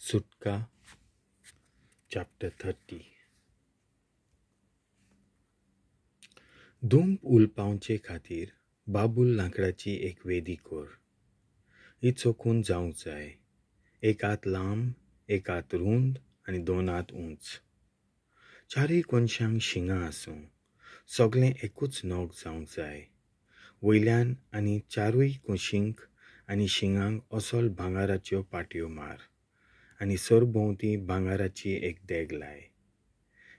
सुटका चॅप्टर 30. धूम उलपावचे खातीर बाबूल लांकडाची एक वेदी कोर. ही चोखून जावंक जाय. एक हात लांब, एक हात रुंद आनी 2 हात उंच. चारय कोनशांक शिंगां आसूं. सगळें एकूच नग जावंक जाय. वयल्यान आनी चारूय कुशींक आनी शिंगांक असोल भांगाराच्यो पाटयो मार आनी सरभोंवती भांगाराची एक देग लाय.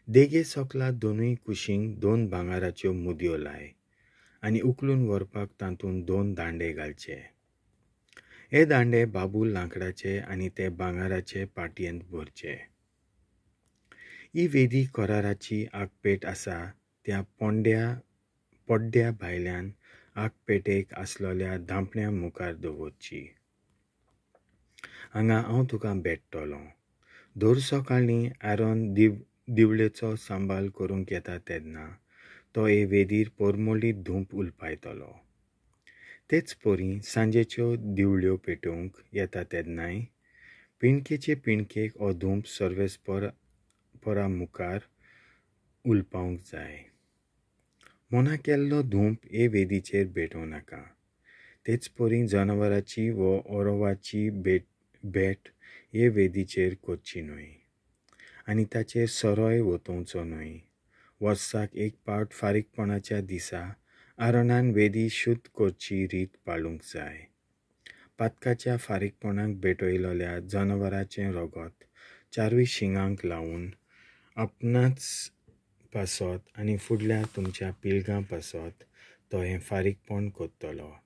देगे सकला दोनूय कुशींक 2 भांगाराच्यो मुदयो लाय आनी उखलून व्हरपाक तातूंत 2 दांडे घालचे. हे दांडे बाबूल लांकडाचे आनी ते भांगाराचे पाटयेंत भरचे. ही वेदी कोराराची आगपेट आसा त्या पड्ड्या भायल्यान आगपेटेक आसलोल्या धांपण्या मुखार दवरची. हांगा हांव तुका भेटतलों. दर सकाळीं आरोन दिवळेचो सांबाळ करूंक येता तेन्ना तो हे वेदीर पोरमोलीत धूप उलपायतलो. तेच परी सांजेच्यो दिवळ्यो पेटोवंक येता तेन्नाय पिणकेचे पिणकेक हो धूप सर्वेस्परा मुखार उलपावंक जाय. मोना केल्लो धूप हे वेदीचेर भेटोवं नाका. तेच परी जनावराची व ओरवाची भेट हे वेदीचेर करची न्हय आनी ताचेर सोरोय वतोवचो न्हय. वर्साक एक पावट फारीकपणाच्या दिसा आरोनान वेदी शुद्ध करची रीत पाळूंक जाय. पातकाच्या फारीकपणाक भेटयलोल्या जनावराचें रोगत चारूय शिंगांक लावून आपणाच पासत आनी फुडल्या तुमच्या पिळगां पासत तो हें फारीकपण करतलो.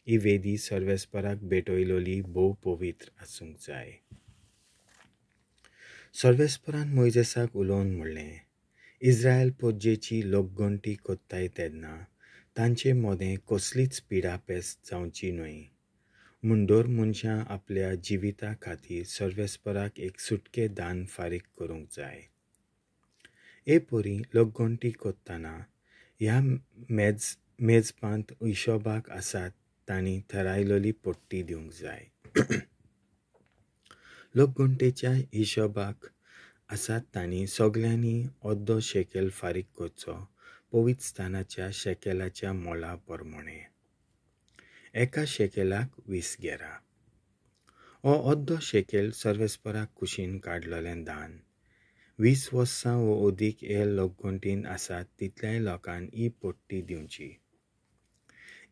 ही वेदी सर्वेस्पराक भेटयलोली भोव पवित्र आसूंक जाय. सर्वेस्परान मोइजेसाक उलोवन म्हणलें, इस्रायल पोज्जेची लोकगणती कोत्ताय तेन्ना तांचे मोदें कसलीच पिडापेस्त जावची न्हय म्हूण दर मनशां आपल्या जिविता खातीर सर्वेस्पराक एक सुटकें दान फारीक करूंक जाय. हे परी लोकगणती कोत्ताना ह्या मेजपांत हिशोबाक आसात तांणी थारायलोली पट्टी दिवंक जाय. लोकगणतेच्या हिशोबाक आसात तांणी सगळ्यांनी अर्दो शेकेल फारीक करचो पवित्र स्थानाच्या शेकेलाच्या मोला प्रमाणें. एका शेकेलाक 20 गेरा. हो अर्दो शेकेल सर्वेस्पराक कुशीन काडलोलें दान. 20 वर्सां व अदीक हे लोकगणतीन आसात तितल्याय लोकांक ही पट्टी दिवची.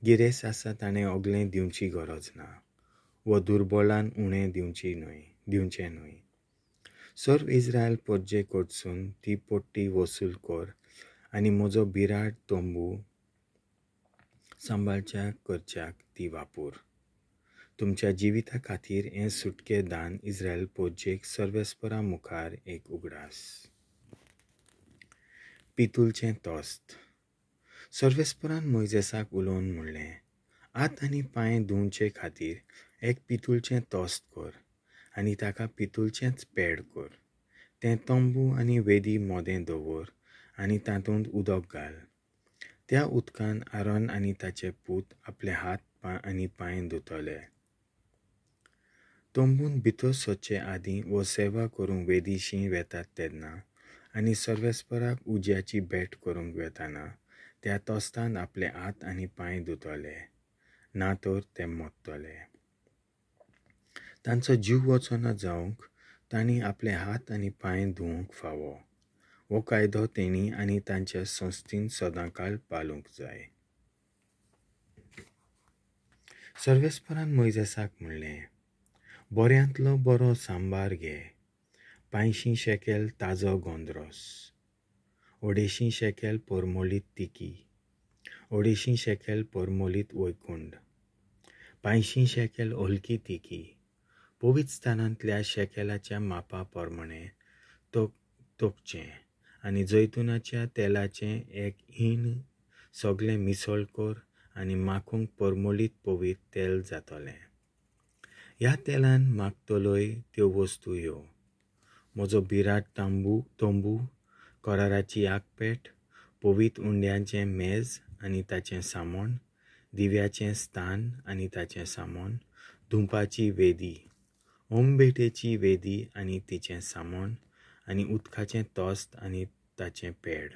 गिरेस्त आसा ताणें ओगलें दिवची गरज ना व दुर्बलान उणें दिवचें न्हय. सर्व इस्रायल पोज्जे कडसून ती पट्टी वसूल कर आनी म्हजो बिराड तोंबू सांबाळच्या करच्याक ती वापर. तुमच्या जिविता खातीर हें सुटकें दान इस्रायल पोज्जेक सर्वेस्परा मुखार एक उगडास. पितूलचें तोस्त. सर्वेस्परान मोइजेसाक उलोवन म्हणलें, हात आनी पांय धुवचे खातीर एक पितूलचें तोस्त कर आनी ताका पितूलचेंच पेड कर. तें तोंबू आनी वेदी मोदें दवर आनी तातूंत उदक घाल. त्या उदकान आरोन आनी ताचे पूत आपले हात आनी पांय धुतले. तोंबून भितर सरचे आदीं व सेवा करूंक वेदीशीं वेतात तेन्ना आनी सर्वेस्पराक उज्याची भेट करूंक वेताना त्या तोस्तान आपले हात आनी पांय धुतले ना तर ते मोडटले. तांचो जीव वचना जावंक तांणी आपले हात आनी पांय धुवंक फावो. हो कायदो तेणी आनी तांच्या संस्थीन सदांकाळ पाळूंक जाय. सर्वेस्परान मोइजेसाक म्हणलें, बऱ्यांतलो बरो सांबार घे. 500 शेकेल ताजो गोंदरोस, 250 शेकेल पोरमोलीत तिकी, 250 शेकेल पोरमोलीत वैकुंठ, 500 शेकेल ओलकी तिकी. पवित्र स्थानांतल्या शेकेलाच्या मापा प्रमाणें तोपचें आनी जैतुनाच्या तेलाचें एक हिण सगळें मिसळ कर आनी माखूंक पोरमोलीत पवित्र तेल जातलें. ह्या तेलान माखतलोय त्यो वस्तू ह्यो: म्हजो बिराड तोंबू, कोराराची आगपेट, पवित्र उंड्याचें मेज आनी ताचें सामोण, दिव्याचें स्थान आनी ताचें सामोण, धुंपाची वेदी, होमबेटेची वेदी आनी तिचें सामोण आनी उदकाचें तोस्त आनी ताचें पेड.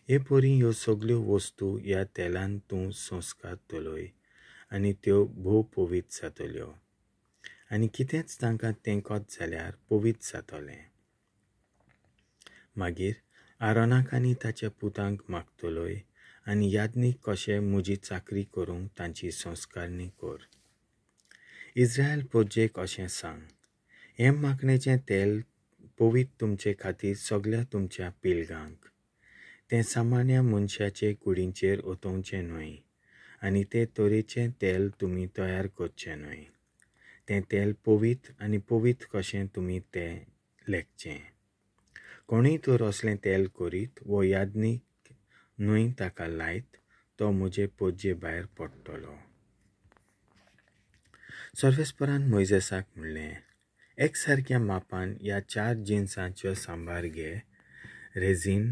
हे पोरी ह्यो सगल्यो वस्तू ह्या तेलान तूं संस्कारतलोय आनी त्यो भोव पवित जातल्यो आनी कितेंच तांकां तेंकोत जाल्यार पवित जातलें. मागीर आरोनाक आनी ताच्या पुतांक मागतलोय आनी यादनीक कशें म्हजी चाकरी करूंक तांची संस्कारणी कर. इस्रायल पोजेक अशें सांग, हें माखणेचें तेल पवित तुमचे खातीर सगळ्या तुमच्या पिलगांक. तें सामान्य मनशाचे कुडींचेर ओतोवचें न्हय आनी ते तरेचें तेल तुमी तयार करचें न्हय. तें तेल पवित आनी पवित कशें तुमी तें लेखचें. कोणूय तर असलें तेल करीत वो यादनीक न्हय ताका लायत तो म्हजे पोजे भायर पडटलो. सर्वेस्परान मोइजेसाक म्हणलें, एक सारक्या मापान ह्या 4 जिन्सांचो सांबार घे. रेझीन,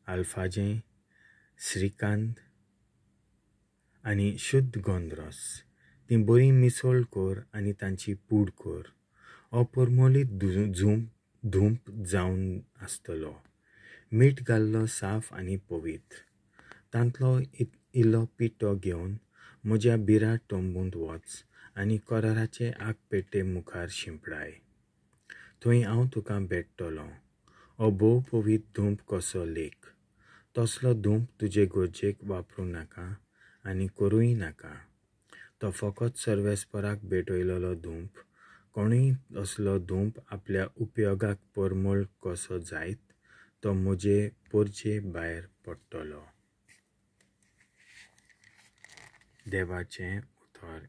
आल्फाजें, श्रीकांत आनी शुद्ध गोंदरस. ती बरी मिसळ कर आनी तांची पूड कर. हो परमोलीत धूप जावन आसतलो, मीठ घाल्लो साफ आनी पवित्र. तांतलो इल्लो पिठो घेवन म्हज्या बिराट तोंबूंत वच आनी कोराराचे आग पेट्टे मुखार शिंपडाय. थंय हांव तुका भेटतलों. हो भोव पवित धूप कसो लेख. तसलो धूप तुजे गरजेक वापरूं नाका आनी करूंय नाका. तो फकत सर्वेस्पराक भेटयलोलो धूप. कोणूय असलो धूप आपल्या उपयोगाक परमळ कसो जायत तो म्हजे पोरचे भायर पडटलो. देवाचें उतर.